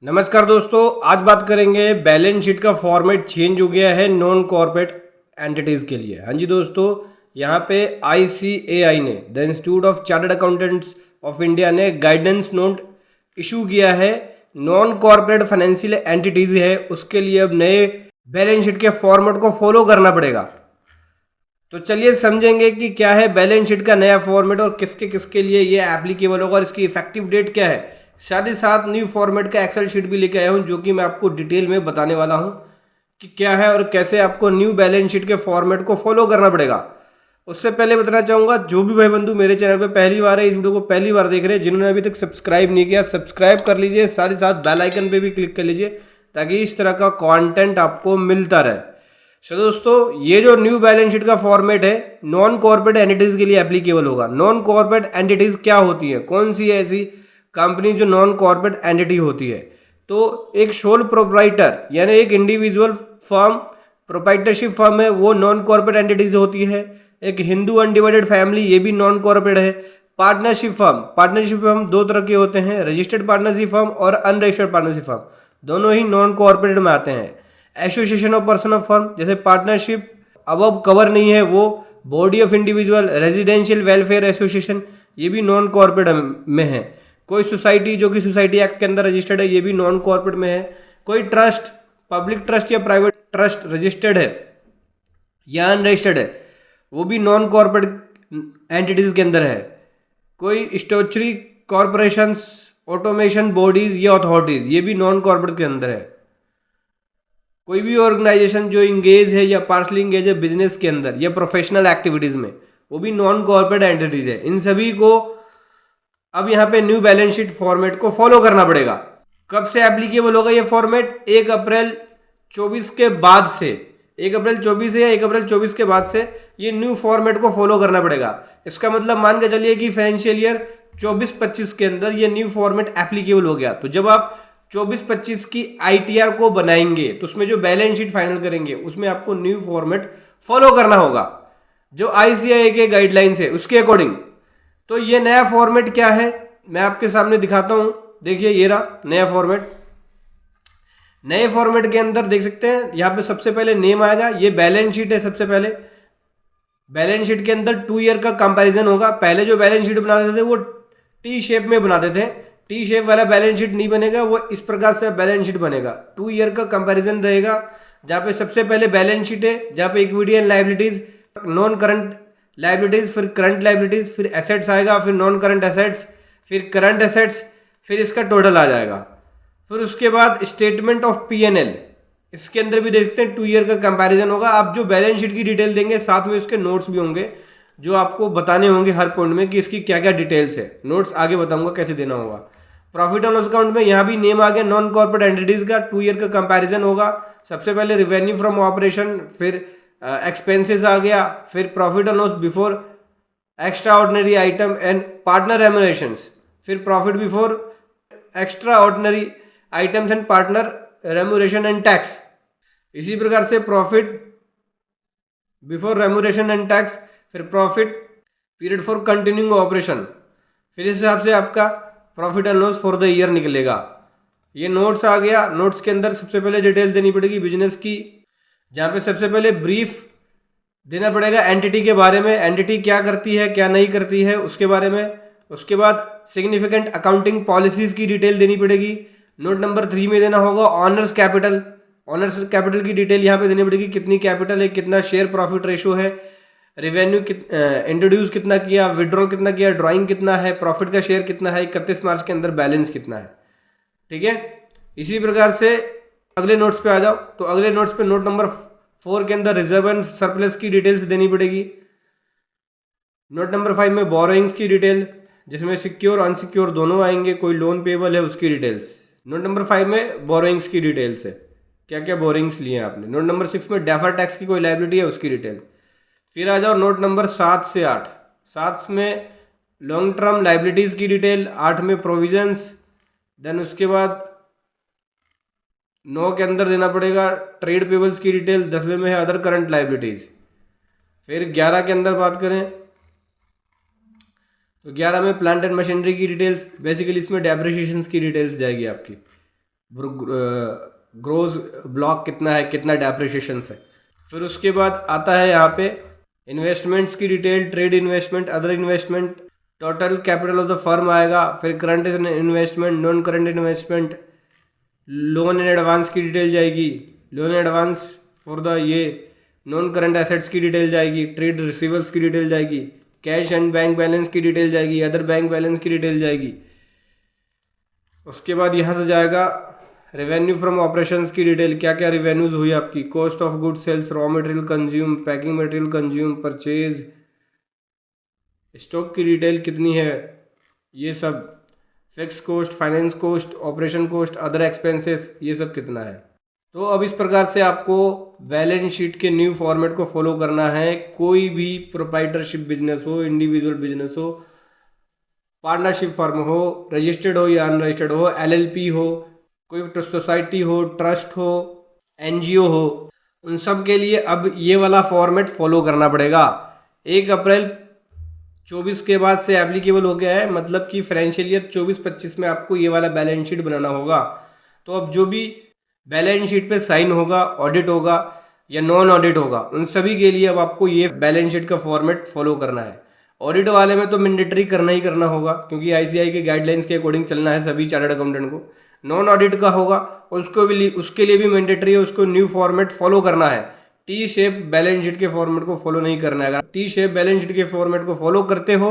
नमस्कार दोस्तों, आज बात करेंगे बैलेंस शीट का फॉर्मेट चेंज हो गया है नॉन कॉर्पोरेट एंटिटीज़ के लिए। हाँ जी दोस्तों, यहाँ पे ICAI ने the institute of chartered accountants of India ने गाइडेंस नोट इशू किया है। नॉन कॉर्पोरेट फाइनेंशियल एंटिटीज़ है उसके लिए अब नए बैलेंस शीट के फॉर्मेट को फॉलो करना पड़ेगा। तो चलिए समझेंगे कि क्या है बैलेंस शीट का नया फॉर्मेट और किसके किसके लिए ये एप्लीकेबल होगा और इसकी इफेक्टिव डेट क्या है। साथ ही साथ न्यू फॉर्मेट का एक्सेल शीट भी लेके आया हूँ जो कि मैं आपको डिटेल में बताने वाला हूँ कि क्या है और कैसे आपको न्यू बैलेंस शीट के फॉर्मेट को फॉलो करना पड़ेगा। उससे पहले बताना चाहूँगा, जो भी भाई बंधु मेरे चैनल पे पहली बार है, इस वीडियो को पहली बार देख रहे हैं, जिन्होंने अभी तक सब्सक्राइब नहीं किया सब्सक्राइब कर लीजिए, साथ ही साथ बेल आइकन पे भी क्लिक कर लीजिए ताकि इस तरह का कंटेंट आपको मिलता रहे। तो दोस्तों, ये जो न्यू बैलेंस शीट का फॉर्मेट है नॉन कॉर्पोरेट एंटिटीज के लिए एप्लीकेबल होगा। नॉन कॉर्पोरेट एंटिटीज क्या होती है, कौन सी ऐसी कंपनी जो नॉन कॉर्पोरेट एंटिटी होती है? तो एक सोल प्रोप्राइटर यानी एक इंडिविजुअल फर्म, प्रोप्राइटरशिप फर्म है, वो नॉन कॉर्पोरेट एंटिटीज होती है। एक हिंदू अनडिवाइडेड फैमिली, ये भी नॉन कॉर्पोरेट है। पार्टनरशिप फर्म दो तरह के होते हैं, रजिस्टर्ड पार्टनरशिप फर्म और अनरजिस्टर्ड पार्टनरशिप फर्म, दोनों ही नॉन कॉर्पोरेट में आते हैं। Association of person of firm, जैसे पार्टनरशिप अब कवर नहीं है वो, body of individual, residential welfare association, ये भी नॉन कॉर्पोरेट में है। कोई सोसाइटी जो कि सोसाइटी एक्ट के अंदर रजिस्टर्ड है, ये भी नॉन कॉर्पोरेट में है। कोई ट्रस्ट, पब्लिक ट्रस्ट या प्राइवेट ट्रस्ट रजिस्टर्ड है या अनरजिस्टर्ड है, वो भी नॉन कॉर्पोरेट एंटिटीज के अंदर है। कोई स्टैट्यूटरी कॉर्पोरेशंस, ऑटोमेशन बॉडीज या अथॉरिटीज, ये भी नॉन कॉर्पोरेट के अंदर है। कोई भी ऑर्गेनाइजेशन जो इंगेज है या पार्शली इंगेज है बिजनेस के अंदर या प्रोफेशनल एक्टिविटीज में, वो भी नॉन कॉर्पोरेट एंटिटीज है। इन सभी को अब यहाँ पे न्यू बैलेंस शीट फॉर्मेट को फॉलो करना पड़ेगा। कब से एप्लीकेबल होगा ये फॉर्मेट? 1 अप्रैल 24 के बाद से, 1 अप्रैल 24 या 1 अप्रैल 24 के बाद से ये न्यू फॉर्मेट को फॉलो करना पड़ेगा। इसका मतलब मान के चलिए कि फाइनेंशियल ईयर 24-25 के अंदर ये न्यू फॉर्मेट एप्लीकेबल हो गया, तो जब आप 24-25 की ITR को बनाएंगे तो उसमें जो बैलेंस शीट फाइनल करेंगे उसमें आपको न्यू फॉर्मेट फॉलो करना होगा जो ICAI के गाइडलाइंस है उसके अकॉर्डिंग। तो ये नया फॉर्मेट क्या है मैं आपके सामने दिखाता हूं। देखिए ये रहा नया फॉर्मेट। नए फॉर्मेट के अंदर देख सकते हैं यहाँ पे सबसे पहले नेम आएगा, ये बैलेंस शीट है। सबसे पहले बैलेंस शीट के अंदर 2 ईयर का कंपैरिजन होगा। पहले जो बैलेंस शीट बनाते थे वो T शेप में बनाते थे, T शेप वाला बैलेंस शीट नहीं बनेगा, वो इस प्रकार से बैलेंस शीट बनेगा। 2 ईयर का कंपैरिजन रहेगा जहाँ पे सबसे पहले बैलेंस शीट है जहाँ पे equity and liabilities, non current liabilities, फिर करंट लायबिलिटीज, फिर एसेट्स आएगा, फिर नॉन करंट एसेट्स, फिर करंट एसेट्स, फिर इसका टोटल आ जाएगा। फिर उसके बाद स्टेटमेंट ऑफ P&L, इसके अंदर भी देखते हैं 2 ईयर का कंपैरिजन होगा। आप जो बैलेंस शीट की डिटेल देंगे साथ में उसके नोट्स भी होंगे जो आपको बताने होंगे हर पॉइंट में कि इसकी क्या क्या डिटेल्स है। नोट्स आगे बताऊंगा कैसे देना होगा। प्रॉफिट एंड लॉस अकाउंट में यहाँ भी नेम आ गया नॉन कॉर्पोरेट एंटिटीज का, 2 ईयर का कंपैरिजन होगा। सबसे पहले रेवेन्यू फ्रॉम ऑपरेशन, फिर एक्सपेंसेस आ गया, फिर profit and loss before extraordinary item and partner remunerations, फिर profit before extraordinary items and partner remuneration and tax. इसी प्रकार से profit before remuneration and tax, फिर profit period for continuing operation, फिर इस हिसाब से आपका profit and loss for the year निकलेगा। ये नोट्स आ गया। नोट्स के अंदर सबसे पहले डिटेल देनी पड़ेगी बिजनेस की, जहाँ पे सबसे पहले ब्रीफ देना पड़ेगा एंटिटी के बारे में, एंटिटी क्या करती है क्या नहीं करती है उसके बारे में। उसके बाद सिग्निफिकेंट अकाउंटिंग पॉलिसीज की डिटेल देनी पड़ेगी। नोट नंबर 3 में देना होगा ऑनर्स कैपिटल, ऑनर्स कैपिटल की डिटेल यहाँ पे देनी पड़ेगी, कितनी कैपिटल है, कितना शेयर प्रॉफिट रेशो है, रेवेन्यू इंट्रोड्यूस कितना किया, विड्रॉल कितना किया, ड्राइंग कितना है, प्रॉफिट का शेयर कितना है, 31 मार्च के अंदर बैलेंस कितना है। ठीक है, इसी प्रकार से अगले नोट्स पे आ जाओ। तो अगले नोट्स पे नोट नंबर 4 के अंदर रिजर्व एंड सरप्लस की डिटेल्स देनी पड़ेगी। नोट नंबर 5 में बोरोइंग्स की डिटेल, जिसमें सिक्योर अनसिक्योर दोनों आएंगे, कोई लोन पेबल है उसकी डिटेल्स। नोट नंबर 5 में बोरोइंग्स की डिटेल्स है, क्या क्या बोरोइंग्स लिए हैं आपने। नोट नंबर 6 में डेफर टैक्स की कोई लायबिलिटी है उसकी डिटेल। फिर आ जाओ नोट नंबर 7 से 8। 7 में लॉन्ग टर्म लायबिलिटीज़ की डिटेल, 8 में प्रोविजंस, देन उसके बाद 9 के अंदर देना पड़ेगा ट्रेड पेबल्स की डिटेल, 10वें में है अदर करंट लायबिलिटीज़। फिर 11 के अंदर बात करें तो 11 में प्लांट एंड मशीनरी की डिटेल्स, बेसिकली इसमें डेप्रिसिएशन की डिटेल्स जाएगी आपकी। ग्रोस ब्लॉक कितना है, कितना डेप्रिसिएशन है। फिर उसके बाद आता है यहाँ पे इन्वेस्टमेंट्स की detail, trade investment, other investment, total capital of the firm आएगा। फिर current investment, non current investment, loan in advance की डिटेल जाएगी, लोन एडवांस फॉर द ये नॉन करंट एसेट्स की डिटेल जाएगी, ट्रेड रिसीवर्स की डिटेल जाएगी, कैश एंड बैंक बैलेंस की डिटेल जाएगी, अदर बैंक बैलेंस की डिटेल जाएगी। उसके बाद यहाँ से जाएगा रेवेन्यू फ्रॉम ऑपरेशंस की डिटेल, क्या क्या रेवेन्यूज हुई आपकी, cost of good sales, raw material consume, packing material consume, purchase, stock की डिटेल कितनी है, ये सब, fix cost, finance cost, operation cost, other expenses, ये सब कितना है। तो अब इस प्रकार से आपको बैलेंस शीट के न्यू फॉर्मेट को फॉलो करना है। कोई भी प्रोप्राइटरशिप बिजनेस हो, इंडिविजुअल बिजनेस हो, पार्टनरशिप फर्म हो, रजिस्टर्ड हो या अनरजिस्टर्ड हो, एलएलपी हो, कोई सोसाइटी हो, ट्रस्ट हो, एनजीओ हो, उन सब के लिए अब ये वाला फॉर्मेट फॉलो करना पड़ेगा। 1 अप्रैल 24 के बाद से एप्लीकेबल हो गया है, मतलब कि फाइनेंशियल ईयर 24-25 में आपको ये वाला बैलेंस शीट बनाना होगा। तो अब जो भी बैलेंस शीट पे साइन होगा, ऑडिट होगा या नॉन ऑडिट होगा, उन सभी के लिए अब आपको ये बैलेंस शीट का फॉर्मेट फॉलो करना है। ऑडिट वाले में तो मैंडेटरी करना ही करना होगा, क्योंकि आईसीआई के गाइडलाइंस के अकॉर्डिंग चलना है सभी चार्टर्ड अकाउंटेंट को। नॉन ऑडिट का होगा उसके लिए भी मैंडेटरी है, उसको न्यू फॉर्मेट फॉलो करना है। टी शेप बैलेंस शीट के फॉर्मेट को फॉलो नहीं करना है। अगर टी शेप बैलेंस शीट के फॉर्मेट को फॉलो करते हो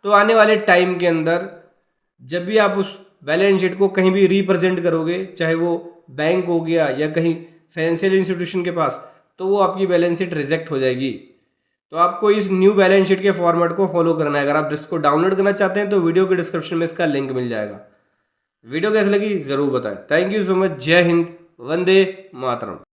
तो आने वाले टाइम के अंदर जब भी आप उस बैलेंस शीट को कहीं भी रिप्रेजेंट करोगे, चाहे वो बैंक हो गया या कहीं फाइनेंशियल इंस्टीट्यूशन के पास, तो वो आपकी बैलेंस शीट रिजेक्ट हो जाएगी। तो आपको इस न्यू बैलेंस शीट के फॉर्मेट को फॉलो करना है। अगर आप इसको डाउनलोड करना चाहते हैं तो वीडियो के डिस्क्रिप्शन में इसका लिंक मिल जाएगा। वीडियो कैसी लगी ज़रूर बताएं। Thank you so much. जय हिंद, वंदे मातरम।